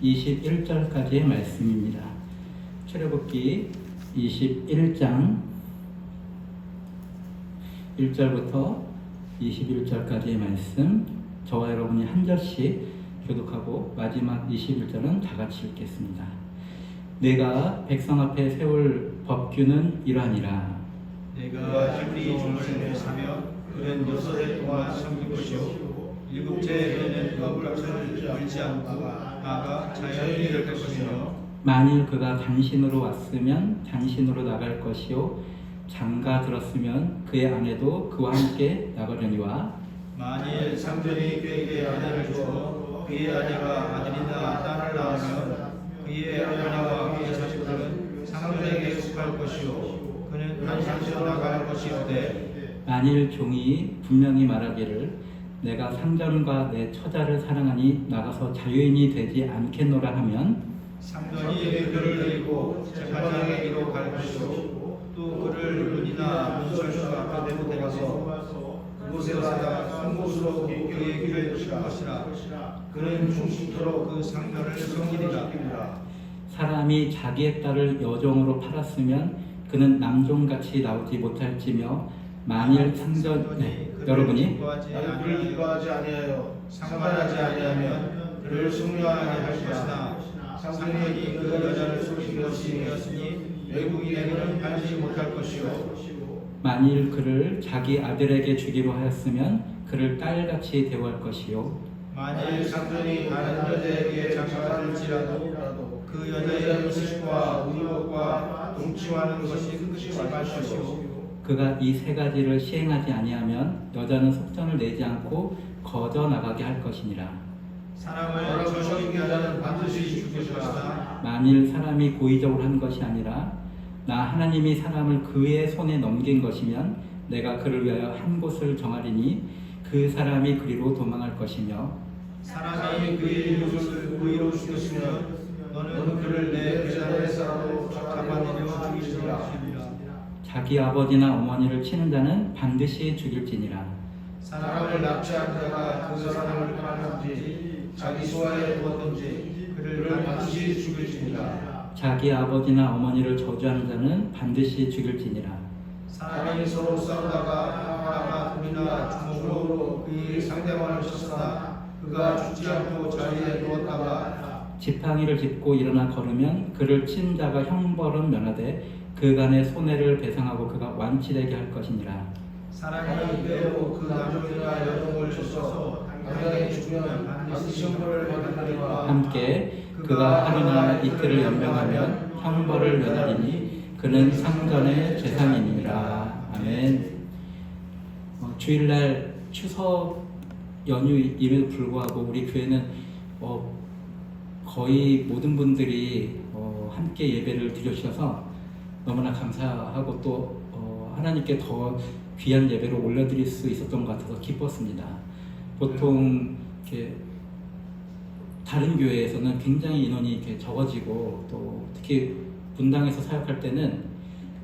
21절까지의 말씀입니다. 출애굽기 21장 1절부터 21절까지의 말씀, 저와 여러분이 한 절씩 교독하고 마지막 21절은 다 같이 읽겠습니다. 내가 백성 앞에 세울 법규는 이러하니라. 내가 히브리 종을 사며 그는 6해 동안 섬길 것이요 7째 해에는 법을 걸지 않고 나가 자연이 될 것이며, 만일 그가 당신으로 왔으면 당신으로 나갈 것이요 장가 들었으면 그의 아내도 그와 함께 나가려니와, 만일 상전이 그에게 아내를 주어 그의 아내가 아들이나 딸을 낳으면 그의 아내와 그의 자식들은 상전에게 속할 것이요 그는 한상처 나갈 것이오되, 만일 종이 분명히 말하기를 내가 상전과 내 처자를 사랑하니 나가서 자유인이 되지 않겠노라 하면, 상전이 그를 데리고 재판장에 이로 갈 것이요 또 그를 문이나 문설주 앞에 내고 데려가서 그곳에다가 송곳으로 그의 귀를 칠 것이라. 그는 중심토록 그 상전을 섬기리라. 사람이 자기의 딸을 여종으로 팔았으면 그는 남종같이 나오지 못할지며, 만일 상전 여러분이 그를 기뻐하지 아니하여 상관하지 아니하면 그를 승려하게 할 것이나, 상전이 그 여자를 속인 것이었으니 외국인에게는 팔지 못할 것이요, 만일 그를 자기 아들에게 주기로 하였으면 그를 딸같이 대우할 것이요, 만일 상전이 다른 여자에게 장가할지라도 그 여자의 음식과 의복과 동침하는 것이 끝이 말 것이요, 그가 이 세 가지를 시행하지 아니하면 여자는 속전을 내지 않고 거저 나가게 할 것이니라. 사람을 저주하는 여자는 반드시 죽일 것이다. 만일 사람이 고의적으로 한 것이 아니라 나 하나님이 사람을 그의 손에 넘긴 것이면 내가 그를 위하여 한 곳을 정하리니 그 사람이 그리로 도망할 것이며, 사람이 그의 이웃을 고의로 죽였으면 너는 그를 내 배단에서라도 잡아내려 죽이리라. 자기 아버지나 어머니를 치는 자는 반드시 죽일지니라. 사람을 납치한 자가 그 사람을 팔든지 자기 소화에 두었든지 그를 반드시 죽일지니라. 자기 아버지나 어머니를 저주하는 자는 반드시 죽일지니라. 사람이 서로 싸우다가 하나가 돌이나 주먹으로 그의 상대방을 쳤으나 그가 죽지 않고 자리에 누웠다가 지팡이를 짚고 일어나 걸으면 그를 친 자가 형벌은 면하되 그간의 손해를 배상하고 그가 완치되게 할 것이니라. 사람이 때로 그 남종이나 여종을 쳐서 당장에 죽으면 반드시 형벌을 받으리라. 함께 그가 하루나 이틀을 연병하면 형벌을 면하리니 그는 상전의 재산이니라. 아멘. 주일날 추석 연휴임에도 불구하고 우리 교회는 거의 모든 분들이 함께 예배를 드려주셔서 너무나 감사하고 또 하나님께 더 귀한 예배를 올려드릴 수 있었던 것 같아서 기뻤습니다. 보통 이렇게 다른 교회에서는 굉장히 인원이 이렇게 적어지고 또 특히 분당에서 사역할 때는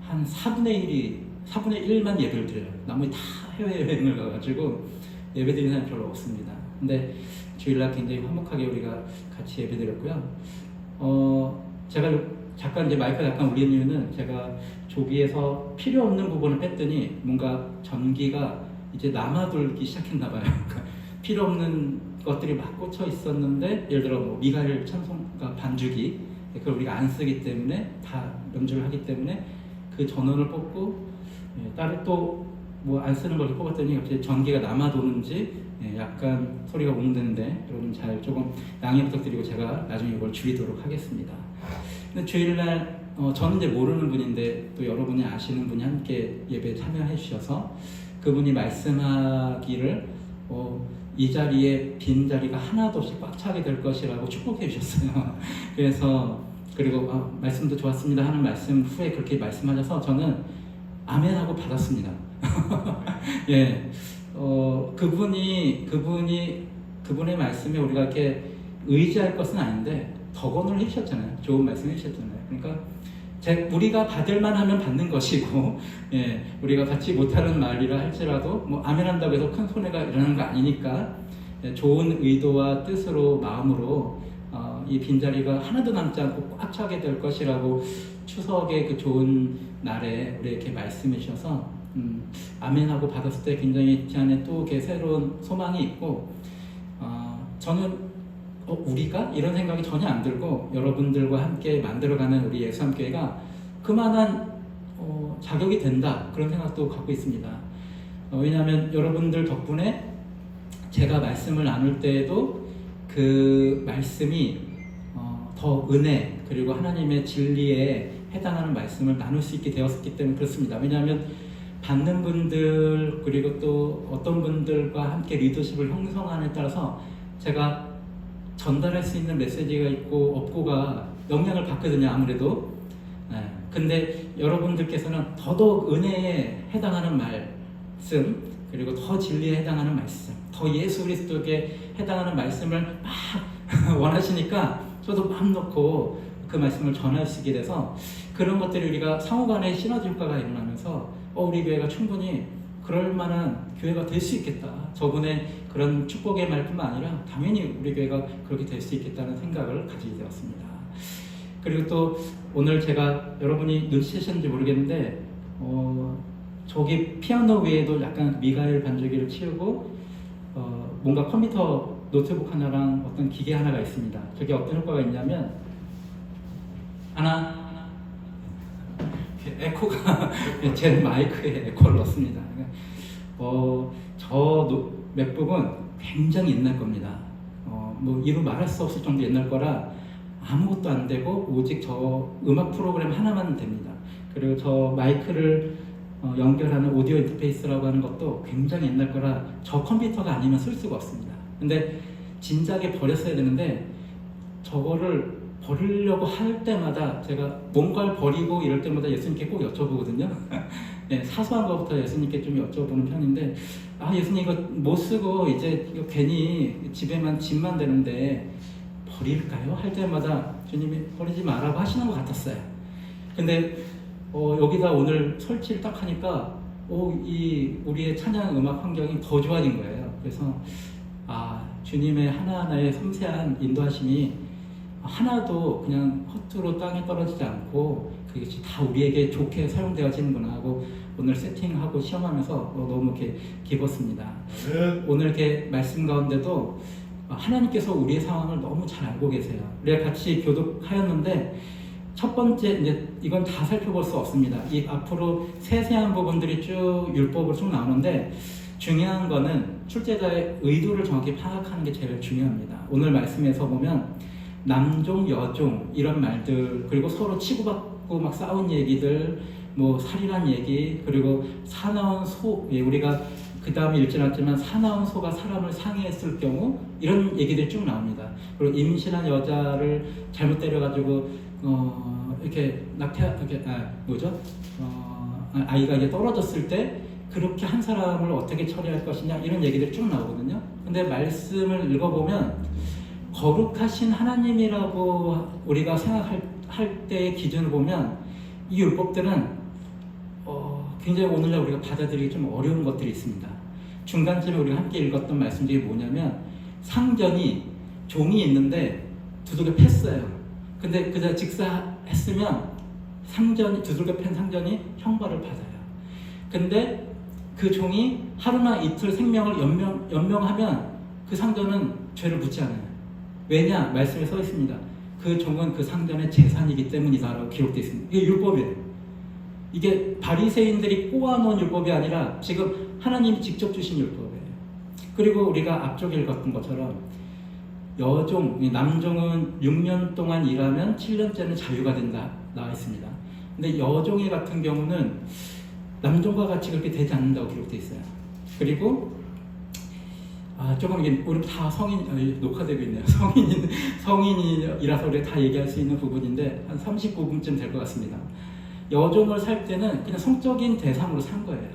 한 4분의 1만 예배를 드려요. 나머지 다 해외여행을 가가지고 예배 드리는 사람이 별로 없습니다. 근데 주일날 굉장히 화목하게 우리가 같이 예배 드렸고요. 제가 잠깐 이제 마이크 약간 올린 이유는 제가 조기에서 필요 없는 부분을 뺐더니 뭔가 전기가 이제 남아돌기 시작했나 봐요. 필요 없는 것들이 막 꽂혀 있었는데, 예를 들어 뭐 미가엘 찬송가 반주기, 그걸 우리가 안 쓰기 때문에 다 연주를 하기 때문에 그 전원을 뽑고 다른 또 뭐 안 쓰는 걸 뽑았더니 갑자기 전기가 남아도는지 약간 소리가 웅드는데 여러분 잘 조금 양해 부탁드리고 제가 나중에 이걸 줄이도록 하겠습니다. 근데 주일날 저는 이제 모르는 분인데 또 여러분이 아시는 분이 함께 예배에 참여해 주셔서 그분이 말씀하기를 이 자리에 빈 자리가 하나도 없이 꽉 차게 될 것이라고 축복해 주셨어요. 그래서 그리고 말씀도 좋았습니다 하는 말씀 후에 그렇게 말씀하셔서 저는 아멘하고 받았습니다. 예, 그분의 말씀에 우리가 이렇게 의지할 것은 아닌데 덕언을 해주셨잖아요. 좋은 말씀 해주셨잖아요. 그러니까 우리가 받을만 하면 받는 것이고, 예, 우리가 받지 못하는 말이라 할지라도 뭐 아멘한다고 해서 큰 손해가 일어나는 거 아니니까, 예, 좋은 의도와 뜻으로 마음으로 이 빈자리가 하나도 남지 않고 꽉 차게 될 것이라고 추석의 그 좋은 날에 우리에게 말씀해 주셔서 아멘하고 받았을 때 굉장히 제 안에 또 이렇게 새로운 소망이 있고, 저는 우리가 이런 생각이 전혀 안 들고 여러분들과 함께 만들어가는 우리 예수함교회가 그만한 자격이 된다, 그런 생각도 갖고 있습니다. 왜냐하면 여러분들 덕분에 제가 말씀을 나눌 때에도 그 말씀이 더 은혜 그리고 하나님의 진리에 해당하는 말씀을 나눌 수 있게 되었기 때문에 그렇습니다. 왜냐하면 받는 분들 그리고 또 어떤 분들과 함께 리더십을 형성하는에 따라서 제가 전달할 수 있는 메시지가 있고 없고가 영향을 받거든요, 아무래도. 근데 여러분들께서는 더더욱 은혜에 해당하는 말씀 그리고 더 진리에 해당하는 말씀, 더 예수 그리스도에게 해당하는 말씀을 막 원하시니까 저도 마음 놓고 그 말씀을 전할 수 있게 돼서 그런 것들이 우리가 상호간의 시너지 효과가 일어나면서 우리 교회가 충분히 그럴 만한 교회가 될 수 있겠다. 저분의 그런 축복의 말뿐만 아니라 당연히 우리 교회가 그렇게 될 수 있겠다는 생각을 가지게 되었습니다. 그리고 또 오늘 제가 여러분이 눈치채셨는지 모르겠는데 저기 피아노 위에도 약간 미가엘 반주기를 치우고 뭔가 컴퓨터 노트북 하나랑 어떤 기계 하나가 있습니다. 저게 어떤 효과가 있냐면 하나 에코가 제 마이크에 에코를 넣습니다. 저 맥북은 굉장히 옛날 겁니다. 뭐 이루 말할 수 없을 정도 옛날 거라 아무것도 안 되고 오직 저 음악 프로그램 하나만 됩니다. 그리고 저 마이크를 연결하는 오디오 인터페이스라고 하는 것도 굉장히 옛날 거라 저 컴퓨터가 아니면 쓸 수가 없습니다. 근데 진작에 버렸어야 되는데 저거를 버리려고 할 때마다 제가 뭔가를 버리고 이럴 때마다 예수님께 꼭 여쭤보거든요. 네, 사소한 것부터 예수님께 좀 여쭤보는 편인데 예수님 이거 못 쓰고 이제 이거 괜히 집에만 짐만 되는데 버릴까요? 할 때마다 주님이 버리지 말라고 하시는 것 같았어요. 근데 여기다 오늘 설치를 딱 하니까 이 우리의 찬양 음악 환경이 더 좋아진 거예요. 그래서 주님의 하나하나의 섬세한 인도하심이 하나도 그냥 허투루 땅에 떨어지지 않고 그것이 다 우리에게 좋게 사용되어지는구나 하고 오늘 세팅하고 시험하면서 너무 이렇게 기뻤습니다. 오늘 이렇게 말씀 가운데도 하나님께서 우리의 상황을 너무 잘 알고 계세요. 우리가 같이 교독하였는데 첫 번째 이제 이건 다 살펴볼 수 없습니다. 이 앞으로 세세한 부분들이 쭉 율법으로 쭉 나오는데 중요한 거는 출제자의 의도를 정확히 파악하는 게 제일 중요합니다. 오늘 말씀에서 보면 남종, 여종 이런 말들 그리고 서로 치고받고 막 싸운 얘기들 뭐 살인한 얘기 그리고 사나운 소 우리가 그 다음에 읽지 않았지만 사나운 소가 사람을 상해했을 경우 이런 얘기들이 쭉 나옵니다. 그리고 임신한 여자를 잘못 때려가지고 이렇게 아이가 이제 떨어졌을 때 그렇게 한 사람을 어떻게 처리할 것이냐 이런 얘기들이 쭉 나오거든요. 근데 말씀을 읽어보면 거룩하신 하나님이라고 우리가 생각할 때의 기준을 보면 이 율법들은 굉장히 오늘날 우리가 받아들이기 좀 어려운 것들이 있습니다. 중간쯤에 우리가 함께 읽었던 말씀 중에 뭐냐면 상전이 종이 있는데 두들겨 팼어요. 근데 그저 직사했으면 두들겨 팬 상전이 형벌을 받아요. 근데 그 종이 하루나 이틀 생명을 연명하면 그 상전은 죄를 묻지 않아요. 왜냐? 말씀에 써 있습니다. 그 종은 그 상전의 재산이기 때문이다라고 기록되어 있습니다. 이게 율법이에요. 이게 바리새인들이 꼬아놓은 율법이 아니라 지금 하나님이 직접 주신 율법이에요. 그리고 우리가 앞쪽에 읽었던 것처럼 남종은 6년 동안 일하면 7년째는 자유가 된다 나와 있습니다. 근데 여종의 같은 경우는 남종과 같이 그렇게 되지 않는다고 기록되어 있어요. 그리고 조금 이게 우리 다 녹화되고 있네요. 성인이라서 우리가 다 얘기할 수 있는 부분인데 한 39분쯤 될 것 같습니다. 여종을 살 때는 그냥 성적인 대상으로 산 거예요.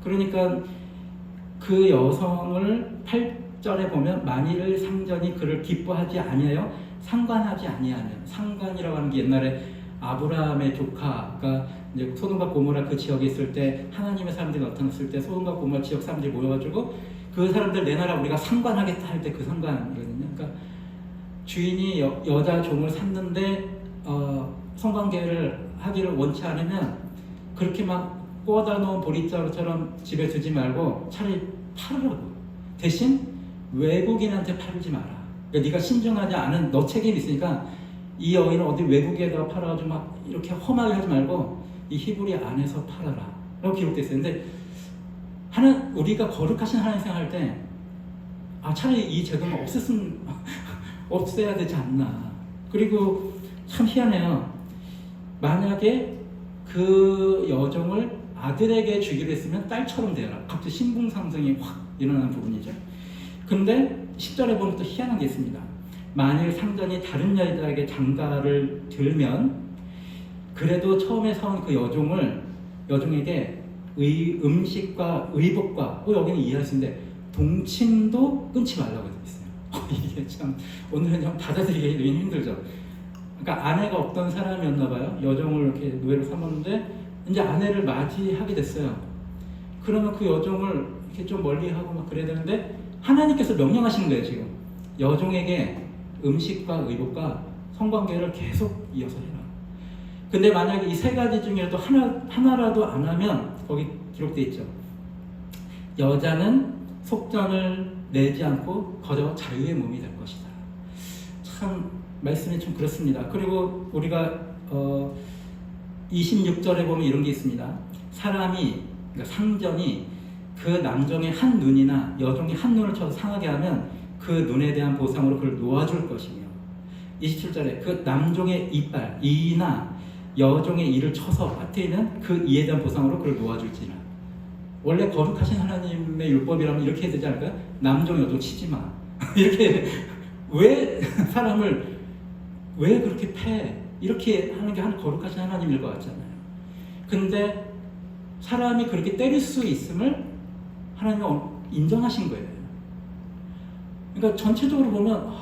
그러니까 그 여성을 8절에 보면 만일 상전이 그를 기뻐하지 아니하여 상관하지 아니하면 상관이라고 하는 게 옛날에 아브라함의 조카가 이제 소돔과 고모라 그 지역에 있을 때 하나님의 사람들이 나타났을 때 소돔과 고모라 지역 사람들이 모여가지고 그 사람들 내놔라 우리가 상관하겠다 할 때 그 상관이거든요. 그러니까 주인이 여자 종을 샀는데 성관계를 하기를 원치 않으면 그렇게 막 꼬아다 놓은 보리자루처럼 집에 두지 말고 차라리 팔으라고. 대신 외국인한테 팔지 마라. 그러니까 네가 신중하지 않은 너 책임이 있으니까 이 여인을 어디 외국에다가 팔아가지고 막 이렇게 험하게 하지 말고 이 히브리 안에서 팔아라 라고 기록되어 있어요. 근데 우리가 거룩하신 하나님 생각할 때 차라리 이 제도는 없애야 되지 않나. 그리고 참 희한해요. 만약에 그 여종을 아들에게 주기로 했으면 딸처럼 되어라. 갑자기 신분상승이 확 일어나는 부분이죠. 근데 10절에 보면 또 희한한 게 있습니다. 만일 상전이 다른 여자에게 장가를 들면 그래도 처음에 사온 그 여종에게 음식과 의복과 여기는 이해할 수 있는데 동침도 끊지 말라고 되어 있어요. 이게 참 오늘은 좀 받아들이기 힘들죠. 그러니까 아내가 없던 사람이었나 봐요. 여종을 이렇게 노예로 삼았는데 이제 아내를 맞이하게 됐어요. 그러면 그 여종을 이렇게 좀 멀리하고 막 그래야 되는데 하나님께서 명령하시는 거예요. 지금 여종에게 음식과 의복과 성관계를 계속 이어서 해라. 근데 만약에 이 세 가지 중에라도 하나라도 안 하면 거기 기록되어 있죠. 여자는 속전을 내지 않고 거저 자유의 몸이 될 것이다. 참 말씀이 좀 그렇습니다. 그리고 우리가 26절에 보면 이런 게 있습니다. 그러니까 상전이 그 남종의 한 눈이나 여종의 한 눈을 쳐서 상하게 하면 그 눈에 대한 보상으로 그를 놓아줄 것이며 27절에 그 남종의 이빨, 이나 여종의 이를 쳐서 빠뜨리면 그 이에 대한 보상으로 그를 놓아줄지라. 원래 거룩하신 하나님의 율법이라면 이렇게 해야 되지 않을까요? 남종, 여종 치지 마. 이렇게 왜 사람을 왜 그렇게 패? 이렇게 하는 게 거룩하신 하나님일 것 같잖아요. 근데 사람이 그렇게 때릴 수 있음을 하나님이 인정하신 거예요. 그러니까 전체적으로 보면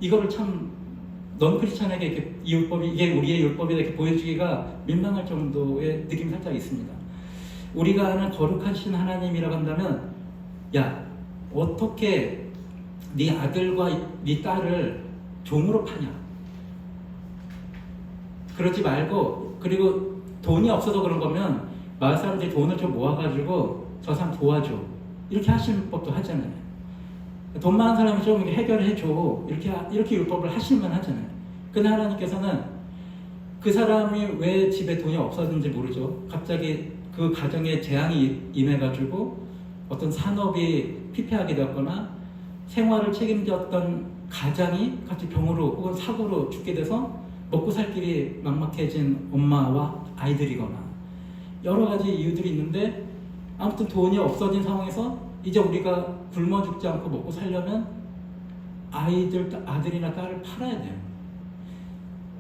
이거를 참 넌 크리스찬에게 이렇게 이 율법이 이게 우리의 율법이다 이렇게 보여주기가 민망할 정도의 느낌이 살짝 있습니다. 우리가 아는 거룩하신 하나님이라고 한다면 야 어떻게 네 아들과 네 딸을 종으로 파냐? 그러지 말고 그리고 돈이 없어서 그런 거면 마을 사람들이 돈을 좀 모아가지고 저 사람 도와줘 이렇게 하시는 법도 하잖아요. 돈 많은 사람이 좀 해결해줘 이렇게 율법을 하실만 하잖아요. 근데 하나님께서는 그 사람이 왜 집에 돈이 없었는지 모르죠. 갑자기 그 가정에 재앙이 임해가지고 어떤 산업이 피폐하게 되었거나 생활을 책임졌던 가장이 갑자기 병으로 혹은 사고로 죽게 돼서 먹고 살 길이 막막해진 엄마와 아이들이거나 여러 가지 이유들이 있는데 아무튼 돈이 없어진 상황에서 이제 우리가 굶어 죽지 않고 먹고 살려면 아들이나 딸을 팔아야 돼요.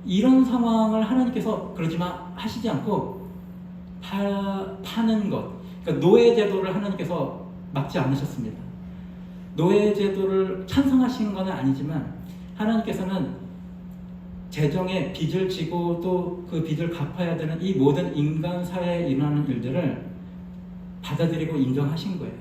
이런 상황을 하나님께서 그러지 마 하시지 않고 파는 것, 그러니까 노예 제도를 하나님께서 막지 않으셨습니다. 노예 제도를 찬성하신 건 아니지만 하나님께서는 재정의 빚을 지고 또 그 빚을 갚아야 되는 이 모든 인간 사회에 일어나는 일들을 받아들이고 인정하신 거예요.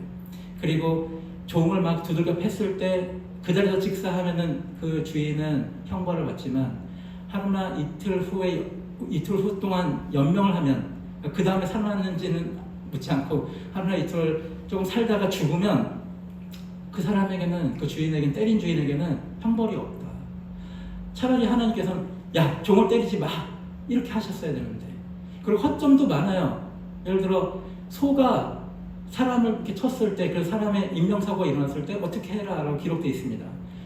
그리고 종을 막 두들겨 팼을 때 그 자리에서 직사하면은 그 주인은 형벌을 받지만 하루나 이틀 후 동안 연명을 하면 그 다음에 살아났는지는 묻지 않고 하루나 이틀 조금 살다가 죽으면 그 사람에게는 그 주인에게는 때린 주인에게는 형벌이 없다. 차라리 하나님께서는 야 종을 때리지 마 이렇게 하셨어야 되는데 그리고 허점도 많아요. 예를 들어 소가 사람을 이렇게 쳤을 때 그 사람의 인명사고가 일어났을 때 어떻게 해라 라고 기록되어 있습니다.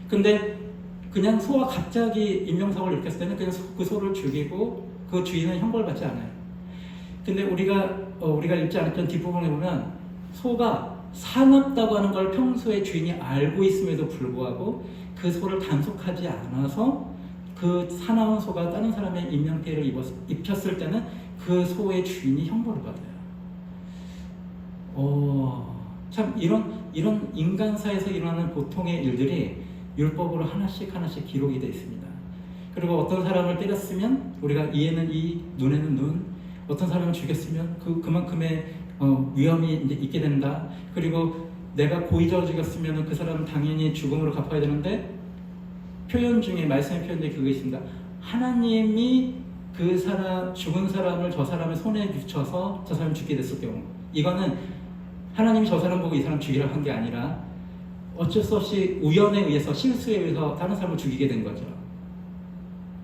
근데 그냥 소가 갑자기 인명사고를 일으켰을 때는 그냥 그 소를 죽이고 그 주인은 형벌을 받지 않아요. 근데 우리가 읽지 않았던 뒷부분에 보면 소가 사납다고 하는 걸 평소에 주인이 알고 있음에도 불구하고 그 소를 단속하지 않아서 그 사나운 소가 다른 사람의 인명피해를 입혔을 때는 그 소의 주인이 형벌을 받아요. 참 이런 인간사에서 일어나는 보통의 일들이 율법으로 하나씩 기록이 되어 있습니다. 그리고 어떤 사람을 때렸으면 우리가 이에는 이, 눈에는 눈, 어떤 사람을 죽였으면 그만큼의 위험이 이제 있게 된다. 그리고 내가 고의적으로 죽였으면 그 사람은 당연히 죽음으로 갚아야 되는데 표현 중에 말씀의 표현 중에 그거 있습니다. 하나님이 그 사람 죽은 사람을 저 사람의 손에 붙여서 저 사람이 죽게 됐을 경우, 이거는 하나님이 저 사람 보고 이 사람 죽이라고 한 게 아니라 어쩔 수 없이 우연에 의해서 실수에 의해서 다른 사람을 죽이게 된 거죠.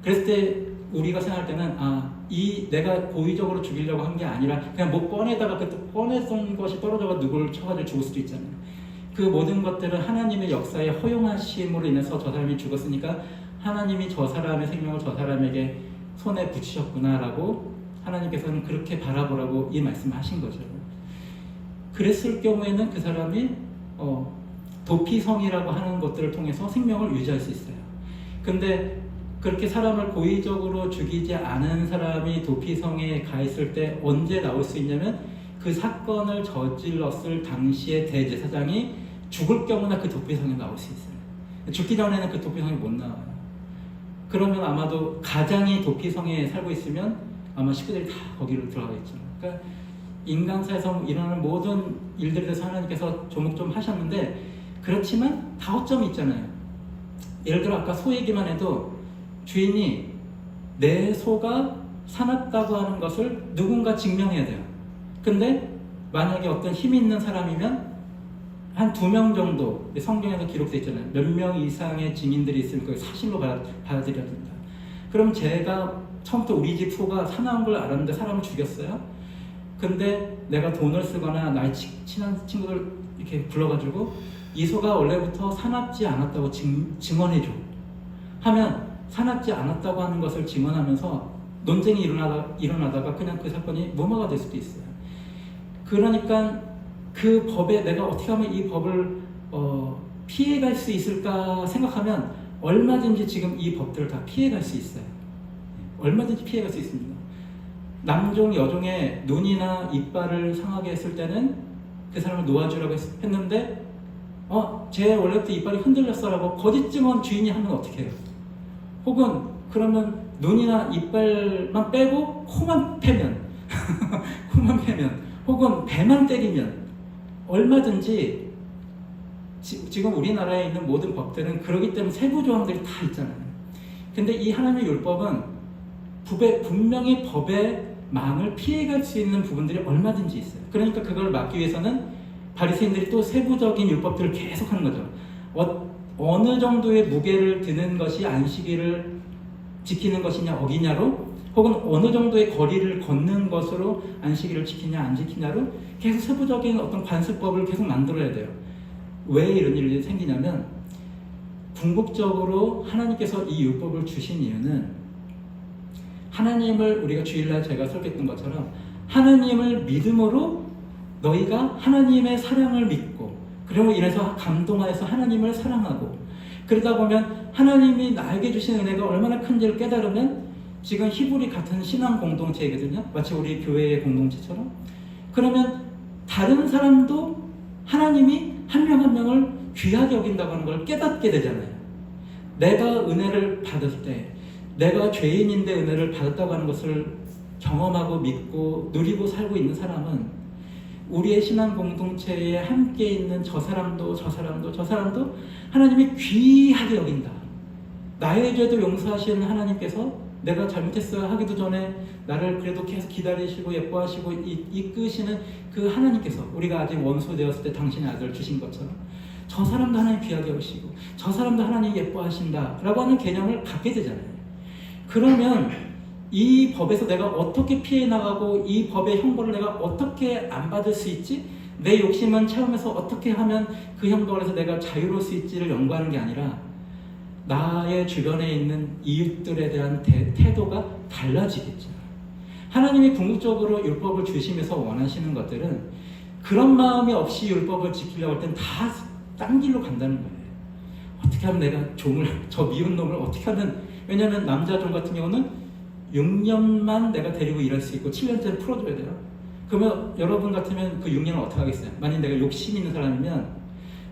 그랬을 때 우리가 생각할 때는 이 내가 고의적으로 죽이려고 한 게 아니라 그냥 뭐 꺼내다가 그 꺼냈던 것이 떨어져가 누구를 쳐가지고 죽을 수도 있잖아요. 그 모든 것들은 하나님의 역사에 허용하심으로 인해서 저 사람이 죽었으니까 하나님이 저 사람의 생명을 저 사람에게 손에 붙이셨구나라고 하나님께서는 그렇게 바라보라고 이 말씀을 하신 거죠. 그랬을 경우에는 그 사람이 도피성이라고 하는 것들을 통해서 생명을 유지할 수 있어요. 근데 그렇게 사람을 고의적으로 죽이지 않은 사람이 도피성에 가 있을 때 언제 나올 수 있냐면 그 사건을 저질렀을 당시의 대제사장이 죽을 경우나 그 도피성에 나올 수 있어요. 죽기 전에는 그 도피성에 못 나와요. 그러면 아마도 가장이 도피성에 살고 있으면 아마 식구들이 다 거기로 들어가겠죠. 그러니까 인간사에서 일어나는 모든 일들에 대해서 하나님께서 조목조목 하셨는데, 그렇지만 다호점이 있잖아요. 예를 들어 아까 소 얘기만 해도 주인이 내 소가 사납다고 하는 것을 누군가 증명해야 돼요. 근데 만약에 어떤 힘 있는 사람이면 한 2명 정도, 성경에서 기록되어 있잖아요. 몇 명 이상의 증인들이 있으면 그걸 사실로 받아들여야 됩니다. 그럼 제가 처음부터 우리 집 소가 사나운 걸 알았는데 사람을 죽였어요. 근데 내가 돈을 쓰거나 나의 친한 친구들 이렇게 불러가지고 이 소가 원래부터 사납지 않았다고 증언해줘 하면, 사납지 않았다고 하는 것을 증언하면서 논쟁이 일어나다가 그냥 그 사건이 무마가 될 수도 있어요. 그러니까 그 법에 내가 어떻게 하면 이 법을 피해갈 수 있을까 생각하면 얼마든지 지금 이 법들을 다 피해갈 수 있어요. 얼마든지 피해갈 수 있습니다. 남종, 여종의 눈이나 이빨을 상하게 했을 때는 그 사람을 놓아주라고 했는데 쟤 원래부터 이빨이 흔들렸어라고 거짓 증언 주인이 하면 어떻게 해요? 혹은 그러면 눈이나 이빨만 빼고 코만 패면 코만 패면 혹은 배만 때리면 얼마든지 지금 우리나라에 있는 모든 법들은 그러기 때문에 세부 조항들이 다 있잖아요. 근데 이 하나님의 율법은 분명히 법의 망을 피해갈 수 있는 부분들이 얼마든지 있어요. 그러니까 그걸 막기 위해서는 바리새인들이 또 세부적인 율법들을 계속 하는 거죠. 어느 정도의 무게를 드는 것이 안식일을 지키는 것이냐 어기냐로, 혹은 어느 정도의 거리를 걷는 것으로 안식일을 지키냐 안 지키냐로 계속 세부적인 어떤 관습법을 계속 만들어야 돼요. 왜 이런 일이 생기냐면, 궁극적으로 하나님께서 이 율법을 주신 이유는 하나님을, 우리가 주일날 제가 설교했던 것처럼 하나님을 믿음으로 너희가 하나님의 사랑을 믿고, 그리고 이래서 감동하여서 하나님을 사랑하고, 그러다 보면 하나님이 나에게 주신 은혜가 얼마나 큰지를 깨달으면, 지금 히브리 같은 신앙 공동체이거든요. 마치 우리 교회의 공동체처럼. 그러면 다른 사람도 하나님이 한 명 한 명을 귀하게 여긴다고 하는 걸 깨닫게 되잖아요. 내가 은혜를 받을 때, 내가 죄인인데 은혜를 받았다고 하는 것을 경험하고 믿고 누리고 살고 있는 사람은 우리의 신앙 공동체에 함께 있는 저 사람도 하나님이 귀하게 여긴다. 나의 죄도 용서하시는 하나님께서 내가 잘못했어요 하기도 전에 나를 그래도 계속 기다리시고 예뻐하시고 이끄시는 그 하나님께서, 우리가 아직 원수 되었을 때 당신의 아들을 주신 것처럼 저 사람도 하나님 귀하게 여기시고 저 사람도 하나님 예뻐하신다 라고 하는 개념을 갖게 되잖아요. 그러면 이 법에서 내가 어떻게 피해 나가고 이 법의 형벌을 내가 어떻게 안 받을 수 있지? 내 욕심은 체험해서 어떻게 하면 그 형벌에서 내가 자유로울 수 있지를 연구하는 게 아니라 나의 주변에 있는 이웃들에 대한 태도가 달라지겠죠. 하나님이 궁극적으로 율법을 주시면서 원하시는 것들은 그런 마음이 없이 율법을 지키려고 할 땐 다 딴 길로 간다는 거예요. 어떻게 하면 내가 저 미운 놈을 어떻게 하면, 왜냐하면 남자 종 같은 경우는 6년만 내가 데리고 일할 수 있고 7년째를 풀어줘야 돼요. 그러면 여러분 같으면 그 6년을 어떻게 하겠어요? 만약 내가 욕심 있는 사람이면,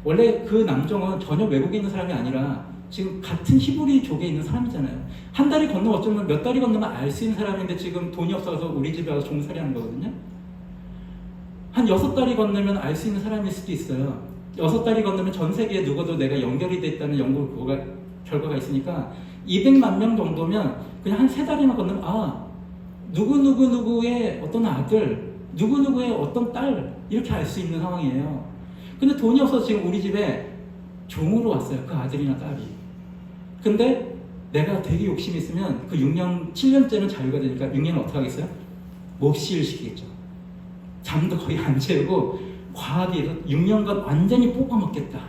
원래 그 남종은 전혀 외국에 있는 사람이 아니라 지금 같은 히브리족에 있는 사람이잖아요. 한 달이 건너면 어쩌면 몇 달이 건너면 알 수 있는 사람인데 지금 돈이 없어서 우리 집에 와서 종살이 하는 거거든요. 한 6달이 건너면 알 수 있는 사람일 수도 있어요. 6달이 건너면 전 세계에 누구도 내가 연결이 돼 있다는 연구 그거가 결과가 있으니까 200만 명 정도면 그냥 한 3달이나 건너면 누구의 어떤 아들, 누구의 어떤 딸 이렇게 알 수 있는 상황이에요. 근데 돈이 없어서 지금 우리 집에 종으로 왔어요. 그 아들이나 딸이. 근데 내가 되게 욕심이 있으면 그 6년, 7년째는 자유가 되니까 6년은 어떻게 하겠어요? 몹시일 시키겠죠. 잠도 거의 안 재우고 과하게 6년간 완전히 뽑아먹겠다.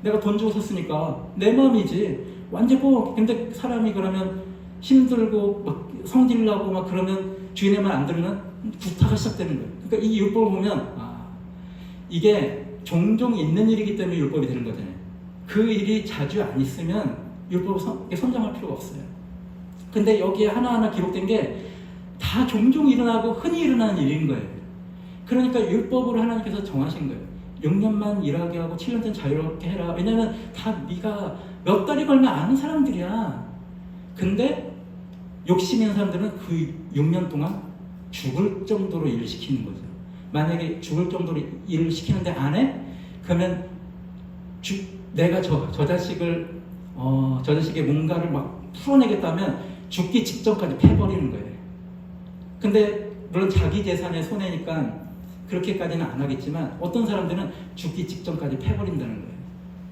내가 돈 주고 샀으니까 내 마음이지. 완전히 뽑아먹겠다. 근데 사람이 그러면 힘들고 막 성질나고 막 그러면 주인의 말 안 들으면 구타가 시작되는 거예요. 그러니까 이 율법을 보면 이게 종종 있는 일이기 때문에 율법이 되는 거잖아요. 그 일이 자주 안 있으면 율법을 선정할 필요가 없어요. 근데 여기에 하나하나 기록된 게 다 종종 일어나고 흔히 일어나는 일인 거예요. 그러니까 율법으로 하나님께서 정하신 거예요. 6년만 일하게 하고 7년째는 자유롭게 해라. 왜냐면 다 네가 몇 달이 걸면 아는 사람들이야. 근데 욕심 있는 사람들은 그 6년 동안 죽을 정도로 일을 시키는 거죠. 만약에 죽을 정도로 일을 시키는데 안 해? 그러면 내가 저 자식을 저 자식의 뭔가를 막 풀어내겠다면 죽기 직전까지 패버리는 거예요. 근데 물론 자기 재산에 손해니까 그렇게까지는 안 하겠지만 어떤 사람들은 죽기 직전까지 패버린다는 거예요.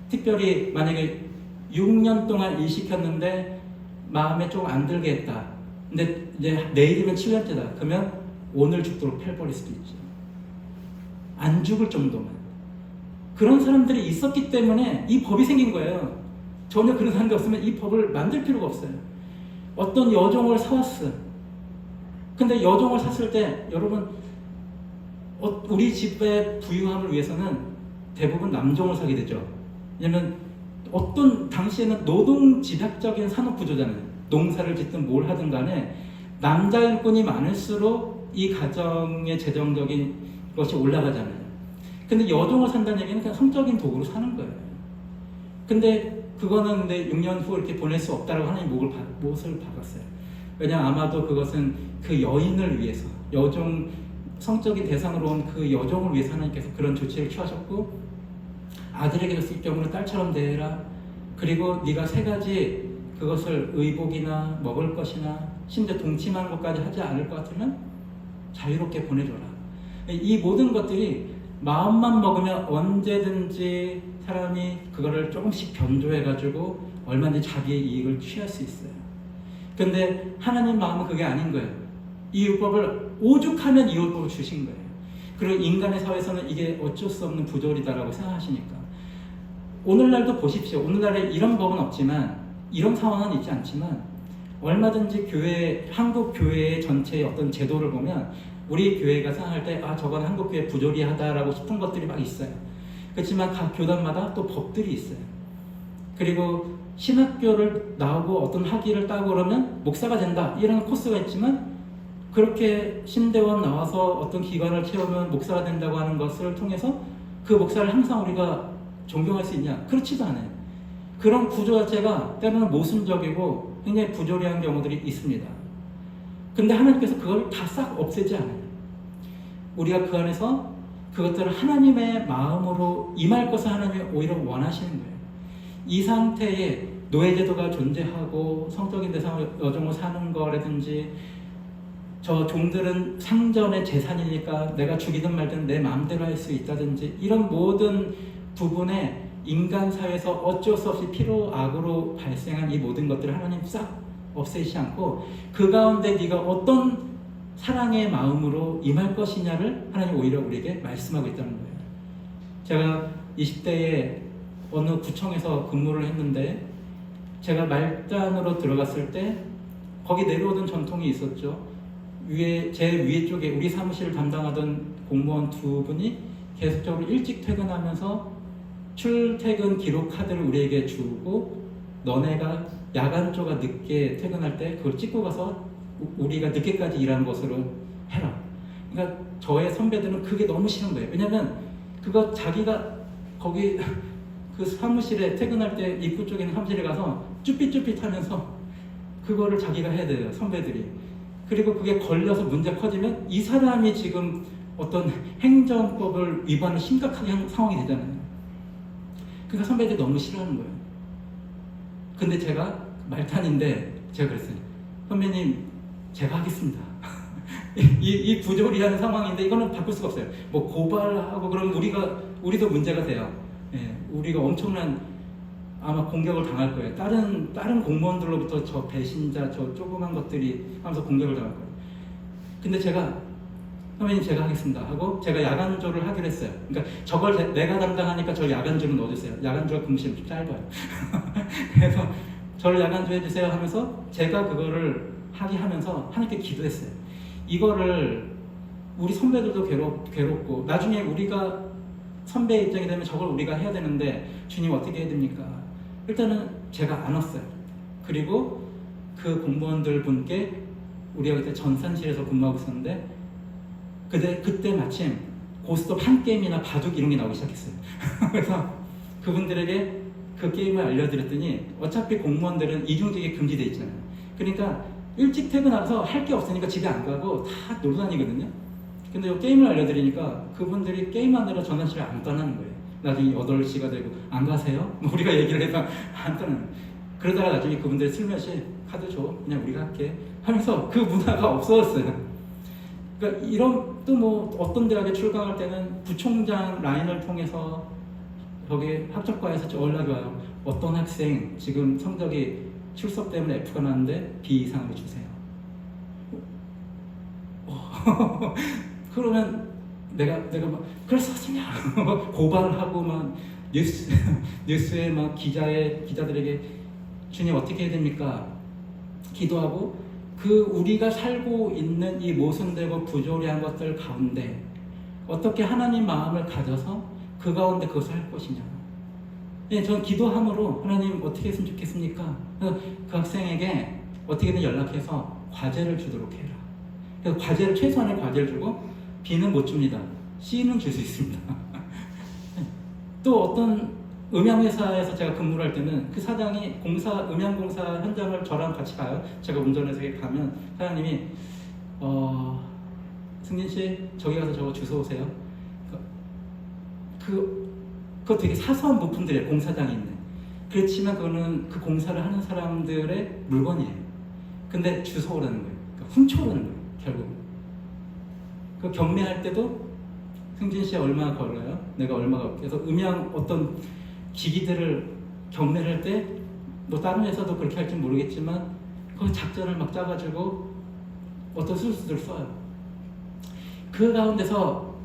특별히 만약에 6년 동안 일 시켰는데 마음에 좀 안 들게 했다. 근데 이제 내일이면 7년째다. 그러면 오늘 죽도록 패버릴 수도 있죠. 안 죽을 정도만. 그런 사람들이 있었기 때문에 이 법이 생긴 거예요. 전혀 그런 사람이 없으면 이 법을 만들 필요가 없어요. 어떤 여종을 사왔어. 근데 여종을 샀을 때 여러분 우리 집의 부유함을 위해서는 대부분 남종을 사게 되죠. 왜냐면 어떤 당시에는 노동 집약적인 산업 구조잖아요. 농사를 짓든 뭘 하든 간에 남자 일꾼이 많을수록 이 가정의 재정적인 것이 올라가잖아요. 근데 여종을 산다는 얘기는 그냥 성적인 도구로 사는 거예요. 근데 그거는 근데 6년 후 이렇게 보낼 수 없다라고 하나님 못을 박았어요. 왜냐 아마도 그것은 그 여인을 위해서 여종 성적인 대상으로 온 그 여종을 위해서 하나님께서 그런 조치를 취하셨고 아들에게 줬을 경우는 딸처럼 대해라. 그리고 네가 3가지 그것을 의복이나 먹을 것이나 심지어 동침하는 것까지 하지 않을 것 같으면 자유롭게 보내줘라. 이 모든 것들이 마음만 먹으면 언제든지 사람이 그거를 조금씩 변조해가지고 얼마든지 자기의 이익을 취할 수 있어요. 근데 하나님 마음은 그게 아닌 거예요. 이 율법을 오죽하면 이 율법을 주신 거예요. 그리고 인간의 사회에서는 이게 어쩔 수 없는 부조리다라고 생각하시니까 오늘날도 보십시오. 오늘날에 이런 법은 없지만 이런 상황은 있지 않지만 얼마든지 한국 교회 전체의 어떤 제도를 보면 우리 교회가 생각할 때 저건 한국 교회 부조리하다라고 싶은 것들이 막 있어요. 그렇지만 각 교단마다 또 법들이 있어요. 그리고 신학교를 나오고 어떤 학위를 따고 그러면 목사가 된다 이런 코스가 있지만 그렇게 신대원 나와서 어떤 기관을 채우면 목사가 된다고 하는 것을 통해서 그 목사를 항상 우리가 존경할 수 있냐? 그렇지도 않아요. 그런 구조 자체가 때로는 모순적이고 굉장히 부조리한 경우들이 있습니다. 근데 하나님께서 그걸 다 싹 없애지 않아요. 우리가 그 안에서 그것들을 하나님의 마음으로 임할 것을 하나님이 오히려 원하시는 거예요. 이 상태에 노예제도가 존재하고 성적인 대상으로 여종을 사는 거라든지 저 종들은 상전의 재산이니까 내가 죽이든 말든 내 마음대로 할 수 있다든지 이런 모든 부분에 인간 사회에서 어쩔 수 없이 피로 악으로 발생한 이 모든 것들을 하나님 싹 없애지 않고 그 가운데 네가 어떤 사랑의 마음으로 임할 것이냐를 하나님 오히려 우리에게 말씀하고 있다는 거예요. 제가 20대에 어느 구청에서 근무를 했는데 제가 말단으로 들어갔을 때 거기 내려오던 전통이 있었죠. 제 위에 쪽에 우리 사무실을 담당하던 공무원 2분이 계속적으로 일찍 퇴근하면서 출퇴근 기록 카드를 우리에게 주고 너네가 야간 조가 늦게 퇴근할 때 그걸 찍고 가서 우리가 늦게까지 일하는 것으로 해라. 그러니까 저의 선배들은 그게 너무 싫은 거예요. 왜냐면 그거 자기가 거기 그 사무실에 퇴근할 때 입구 쪽에 있는 사무실에 가서 쭈삣쭈삣 하면서 그거를 자기가 해야 돼요. 선배들이. 그리고 그게 걸려서 문제 커지면 이 사람이 지금 어떤 행정법을 위반을 심각하게 한 상황이 되잖아요. 그러니까 선배들이 너무 싫어하는 거예요. 근데 제가 말탄인데 제가 그랬어요. 선배님, 제가 하겠습니다. 이 부조리한 상황인데 이거는 바꿀 수가 없어요. 뭐 고발하고 그러면 우리도 문제가 돼요. 예, 우리가 엄청난 아마 공격을 당할 거예요. 다른 공무원들로부터 저 배신자, 저 조그만 것들이 하면서 공격을 당할 거예요. 근데 선배님 제가 하겠습니다 하고 제가 야간조를 하기로 했어요. 그러니까 저걸 내가 담당하니까 저 야간조를 넣어주세요. 야간조가 근무시간이 좀 짧아요. 그래서 저를 야간조 해주세요 하면서 제가 그거를 하게 하면서 하나님께 기도했어요. 이거를 우리 선배들도 괴롭고 나중에 우리가 선배 입장이 되면 저걸 우리가 해야 되는데 주님 어떻게 해야 됩니까? 일단은 제가 안 왔어요. 그리고 그 공무원들 분께 우리가 그때 전산실에서 근무하고 있었는데 그때 마침 고스톱 한 게임이나 바둑 이런 게 나오기 시작했어요. 그래서 그분들에게 그 게임을 알려드렸더니 어차피 공무원들은 이중직이 금지돼 있잖아요. 그러니까 일찍 퇴근하면서 할 게 없으니까 집에 안 가고 다 놀러 다니거든요. 근데 이 게임을 알려드리니까 그분들이 게임하느라 전화실을 안 떠나는 거예요. 나중에 8시가 되고 안 가세요? 뭐 우리가 얘기를 해서 안 떠나는 거예요. 그러다가 나중에 그분들이 슬며시 카드 줘, 그냥 우리가 할게 하면서 그 문화가 없어졌어요. 그러니까 이런 또 뭐 어떤 대학에 출강할 때는 부총장 라인을 통해서 거기 합격과에서 연락이 와요. 어떤 학생 지금 성적이 출석 때문에 F가 나는데 B 이상으로 주세요. 그러면 내가 막 그래서 어쩌냐 고발을 하고 막 뉴스에 막 기자들에게 주님 어떻게 해야 됩니까? 기도하고 우리가 살고 있는 이 모순되고 부조리한 것들 가운데 어떻게 하나님 마음을 가져서 그 가운데 그것을 할 것이냐. 예, 저는 기도함으로 하나님 어떻게 했으면 좋겠습니까? 그래서 그 학생에게 어떻게든 연락해서 과제를 주도록 해라. 그래서 최소한의 과제를 주고 B는 못 줍니다. C는 줄 수 있습니다. 또 어떤 음향회사에서 제가 근무를 할 때는 그 사장이 음향공사 현장을 저랑 같이 가요. 제가 운전해서 가면 사장님이 승진 씨 저기 가서 저거 주워 오세요. 그거 되게 사소한 부품들이에요. 공사장이 있는. 그렇지만 그거는 그 공사를 하는 사람들의 물건이에요. 근데 주워 오라는 거예요. 그러니까 훔쳐오라는 거예요. 결국. 그 경매할 때도 승진 씨 얼마 걸어요? 내가 얼마 걸게요. 그래서 음향 어떤 기기들을 경매를 할 때 뭐 다른 회사도 그렇게 할지 모르겠지만 그 작전을 막 짜가지고 어떤 수술들을 써요. 그 가운데서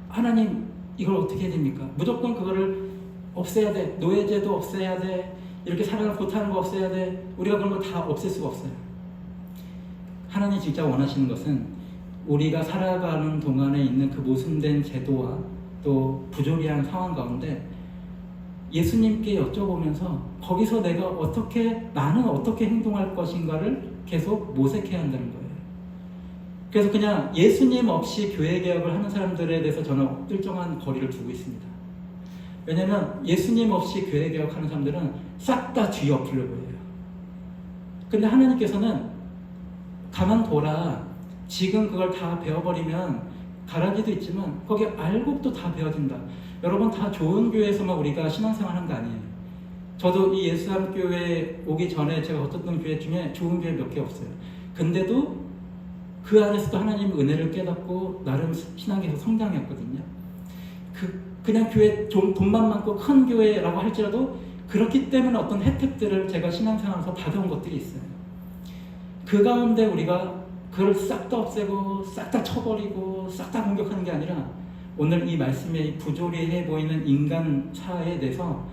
하나님 이걸 어떻게 해야 됩니까? 무조건 그거를 없애야 돼. 노예제도 없애야 돼. 이렇게 사람을 고타는 거 없애야 돼. 우리가 그런 거 다 없앨 수가 없어요. 하나님 진짜 원하시는 것은 우리가 살아가는 동안에 있는 그 모순된 제도와 또 부조리한 상황 가운데 예수님께 여쭤보면서 거기서 나는 어떻게 행동할 것인가를 계속 모색해야 한다는 거예요. 그래서 그냥 예수님 없이 교회 개혁을 하는 사람들에 대해서 저는 일정한 거리를 두고 있습니다. 왜냐하면 예수님 없이 교회 개혁하는 사람들은 싹 다 뒤엎으려고 해요. 근데 하나님께서는 가만둬라. 지금 그걸 다 배워버리면 가라지도 있지만 거기 알곡도 다 배워진다. 여러분 다 좋은 교회에서만 우리가 신앙생활하는 거 아니에요. 저도 이 예수함교회 오기 전에 제가 어떤 교회 중에 좋은 교회 몇 개 없어요. 근데도 그 안에서도 하나님 은혜를 깨닫고 나름 신앙에서 성장했거든요. 그냥 교회 좀 돈만 많고 큰 교회라고 할지라도 그렇기 때문에 어떤 혜택들을 제가 신앙생활에서 받아온 것들이 있어요. 그 가운데 우리가 그걸 싹 다 없애고 싹 다 쳐버리고 싹 다 공격하는 게 아니라 오늘 이 말씀에 부조리해 보이는 인간사에 대해서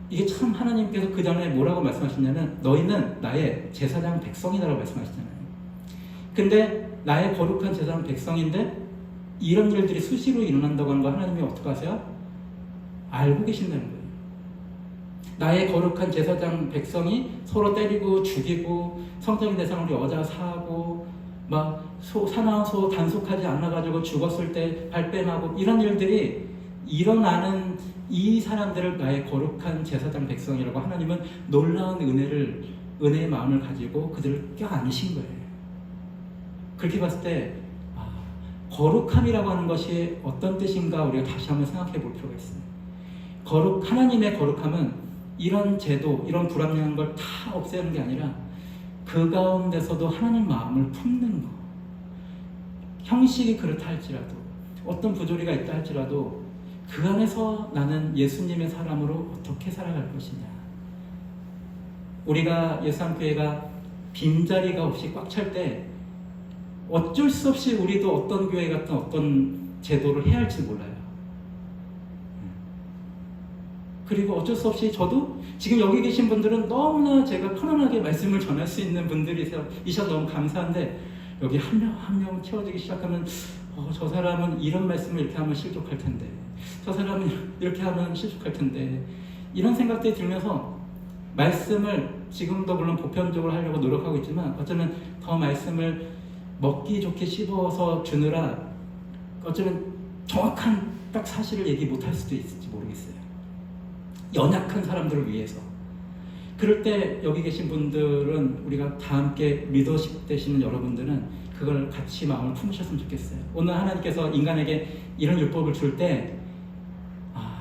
이게 참 하나님께서 그 전에 뭐라고 말씀하셨냐면 너희는 나의 제사장 백성이라고 말씀하시잖아요. 근데 나의 거룩한 제사장 백성인데 이런 일들이 수시로 일어난다고 하는 거 하나님이 어떻게 하세요? 알고 계신다는 거예요. 나의 거룩한 제사장 백성이 서로 때리고 죽이고 성적인 대상으로 여자 사하고 막 사나운 소 단속하지 않아가지고 죽었을 때 발뺌하고 이런 일들이 일어나는 이 사람들을 나의 거룩한 제사장 백성이라고 하나님은 놀라운 은혜의 마음을 가지고 그들을 껴안으신 거예요. 그렇게 봤을 때 거룩함이라고 하는 것이 어떤 뜻인가 우리가 다시 한번 생각해 볼 필요가 있습니다. 하나님의 거룩함은 이런 제도, 이런 불합리한 걸 다 없애는 게 아니라 그 가운데서도 하나님 마음을 품는 거. 형식이 그렇다 할지라도, 어떤 부조리가 있다 할지라도 그 안에서 나는 예수님의 사람으로 어떻게 살아갈 것이냐. 우리가 예수한교회가 빈자리가 없이 꽉 찰 때 어쩔 수 없이 우리도 어떤 교회 같은 어떤 제도를 해야 할지 몰라요. 그리고 어쩔 수 없이 저도 지금 여기 계신 분들은 너무나 제가 편안하게 말씀을 전할 수 있는 분들이셔서 너무 감사한데, 여기 한 명 한 명 채워지기 시작하면 저 사람은 이런 말씀을 이렇게 하면 실족할 텐데, 저 사람은 이렇게 하면 실족할 텐데, 이런 생각들이 들면서 말씀을 지금도 물론 보편적으로 하려고 노력하고 있지만 어쩌면 더 말씀을 먹기 좋게 씹어서 주느라 어쩌면 정확한 딱 사실을 얘기 못할 수도 있을지 모르겠어요. 연약한 사람들을 위해서. 그럴 때 여기 계신 분들은, 우리가 다 함께 리더십 되시는 여러분들은 그걸 같이 마음을 품으셨으면 좋겠어요. 오늘 하나님께서 인간에게 이런 율법을 줄 때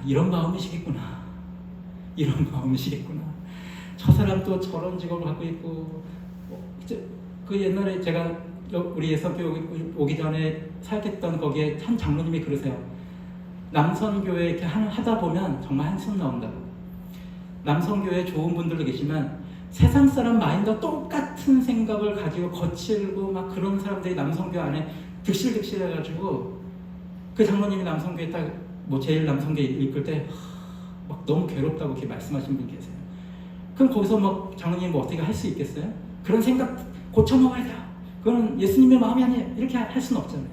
이런 마음이시겠구나, 이런 마음이시겠구나, 저 사람도 저런 직업을 갖고 있고, 그 옛날에 제가 우리 예선교 오기 전에 사역했던 거기에 한 장로님이 그러세요. 남선교회 이렇게 하다 보면 정말 한숨 나온다고. 남성교회 좋은 분들도 계시지만 세상 사람 마인드와 똑같은 생각을 가지고 거칠고 막 그런 사람들이 남성교회 안에 득실득실 해가지고, 그 장로님이 남성교회 딱 제일 남성교회 이끌 때 막 너무 괴롭다고 이렇게 말씀하신 분 계세요. 그럼 거기서 막 장로님 어떻게 할 수 있겠어요? 그런 생각 고쳐먹어야 돼요. 그건 예수님의 마음이 아니에요. 이렇게 할 수는 없잖아요.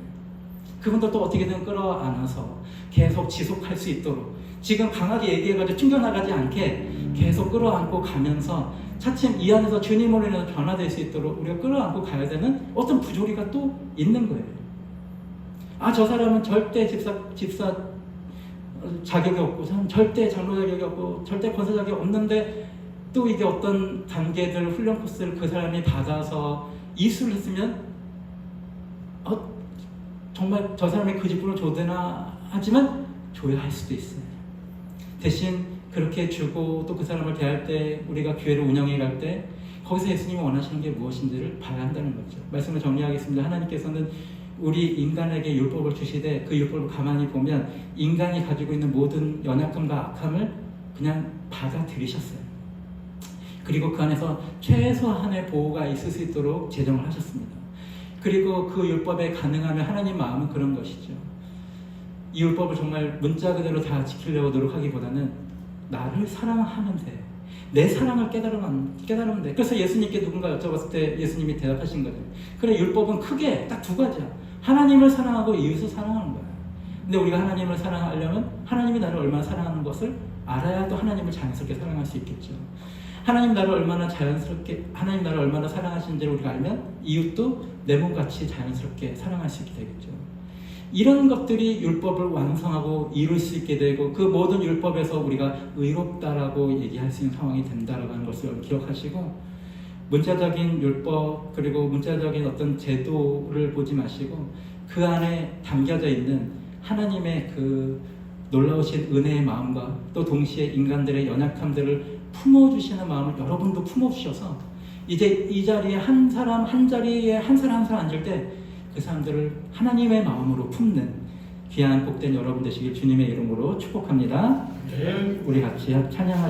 그분도 또 어떻게든 끌어안아서 계속 지속할 수 있도록, 지금 강하게 얘기해가지고 튕겨나가지 않게 계속 끌어안고 가면서 차츰 이 안에서 주님으로 인해서 변화될 수 있도록 우리가 끌어안고 가야 되는 어떤 부조리가 또 있는 거예요. 저 사람은 절대 집사 자격이 없고, 저는 절대 장로 자격이 없고, 절대 권사 자격이 없는데, 또 이게 어떤 단계들 훈련 코스를 그 사람이 받아서 이수를 했으면 정말 저 사람이 그 직분을 줘도 되나 하지만 줘야 할 수도 있어요. 대신 그렇게 주고 또 그 사람을 대할 때, 우리가 교회를 운영해 갈 때 거기서 예수님이 원하시는 게 무엇인지를 봐야 한다는 거죠. 말씀을 정리하겠습니다. 하나님께서는 우리 인간에게 율법을 주시되 그 율법을 가만히 보면 인간이 가지고 있는 모든 연약함과 악함을 그냥 받아들이셨어요. 그리고 그 안에서 최소한의 보호가 있을 수 있도록 제정을 하셨습니다. 그리고 그 율법에 가능하면 하나님 마음은 그런 것이죠. 이 율법을 정말 문자 그대로 다 지키려고 노력하기보다는 나를 사랑하면 돼. 내 사랑을 깨달으면 돼. 그래서 예수님께 누군가 여쭤봤을 때 예수님이 대답하신 거죠. 그래, 율법은 크게 딱 두 가지야. 하나님을 사랑하고 이웃을 사랑하는 거야. 근데 우리가 하나님을 사랑하려면 하나님이 나를 얼마나 사랑하는 것을 알아야 또 하나님을 자연스럽게 사랑할 수 있겠죠. 하나님 나를 얼마나 사랑하시는지를 우리가 알면 이웃도 내 몸같이 자연스럽게 사랑할 수 있게 되겠죠. 이런 것들이 율법을 완성하고 이룰 수 있게 되고, 그 모든 율법에서 우리가 의롭다라고 얘기할 수 있는 상황이 된다라고 하는 것을 기억하시고, 문자적인 율법 그리고 문자적인 어떤 제도를 보지 마시고 그 안에 담겨져 있는 하나님의 그 놀라우신 은혜의 마음과 또 동시에 인간들의 연약함들을 품어주시는 마음을 여러분도 품어주셔서 이제 이 자리에 한 사람 한 사람 앉을 때 그 사람들을 하나님의 마음으로 품는 귀한 복된 여러분 되시길 주님의 이름으로 축복합니다. 우리 같이 찬양하시겠습니다.